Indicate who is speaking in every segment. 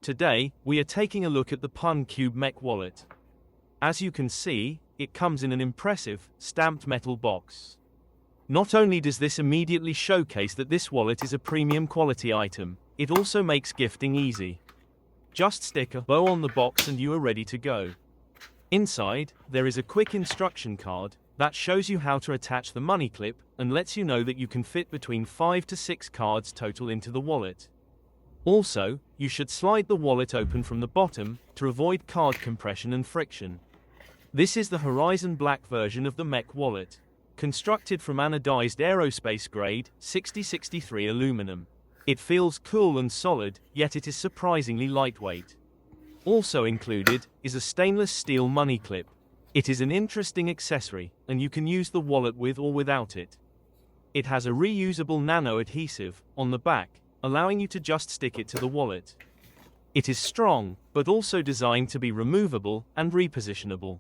Speaker 1: Today, we are taking a look at the PunCube Mech Wallet. As you can see, it comes in an impressive, stamped metal box. Not only does this immediately showcase that this wallet is a premium quality item, it also makes gifting easy. Just stick a bow on the box and you are ready to go. Inside, there is a quick instruction card that shows you how to attach the money clip and lets you know that you can fit between 5 to 6 cards total into the wallet. Also, you should slide the wallet open from the bottom to avoid card compression and friction. This is the Horizon Black version of the Mech Wallet, constructed from anodized aerospace-grade 6063 aluminum. It feels cool and solid, yet it is surprisingly lightweight. Also included is a stainless steel money clip. It is an interesting accessory, and you can use the wallet with or without it. It has a reusable nano adhesive on the back, allowing you to just stick it to the wallet. It is strong, but also designed to be removable and repositionable.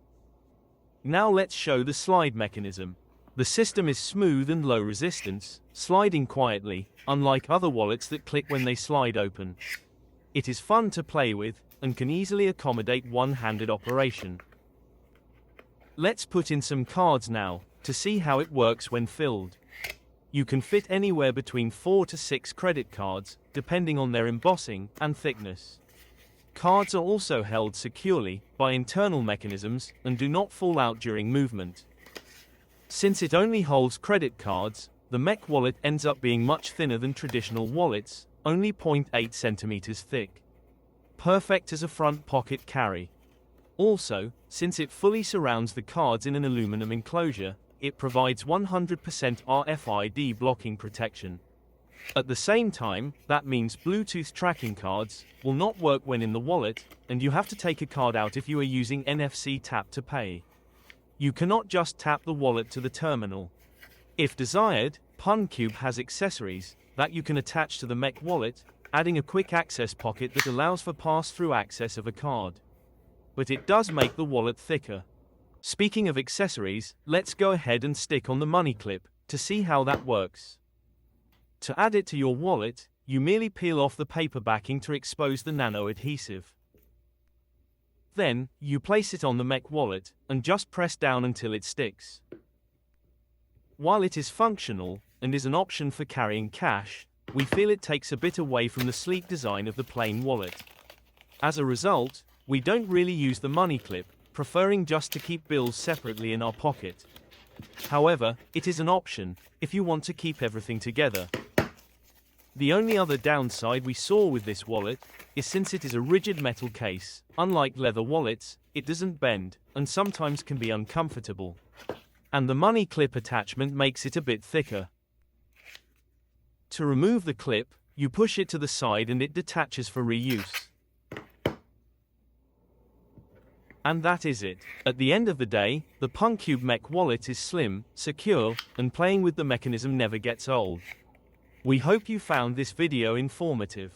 Speaker 1: Now let's show the slide mechanism. The system is smooth and low resistance, sliding quietly, unlike other wallets that click when they slide open. It is fun to play with, and can easily accommodate one-handed operation. Let's put in some cards now, to see how it works when filled. You can fit anywhere between 4 to 6 credit cards, depending on their embossing and thickness. Cards are also held securely by internal mechanisms and do not fall out during movement. Since it only holds credit cards, the Mech Wallet ends up being much thinner than traditional wallets, only 0.8 centimeters thick. Perfect as a front pocket carry. Also, since it fully surrounds the cards in an aluminum enclosure, it provides 100% RFID blocking protection. At the same time, that means Bluetooth tracking cards will not work when in the wallet, and you have to take a card out if you are using NFC tap to pay. You cannot just tap the wallet to the terminal. If desired, PunCube has accessories that you can attach to the Mech Wallet, adding a quick access pocket that allows for pass-through access of a card. But it does make the wallet thicker. Speaking of accessories, let's go ahead and stick on the money clip to see how that works. To add it to your wallet, you merely peel off the paper backing to expose the nano adhesive. Then, you place it on the Mech Wallet and just press down until it sticks. While it is functional and is an option for carrying cash, we feel it takes a bit away from the sleek design of the plain wallet. As a result, we don't really use the money clip, preferring just to keep bills separately in our pocket. However, it is an option if you want to keep everything together. The only other downside we saw with this wallet is since it is a rigid metal case, unlike leather wallets, it doesn't bend and sometimes can be uncomfortable. And the money clip attachment makes it a bit thicker. To remove the clip, you push it to the side and it detaches for reuse. And that is it. At the end of the day, the PunCube Mech Wallet is slim, secure, and playing with the mechanism never gets old. We hope you found this video informative.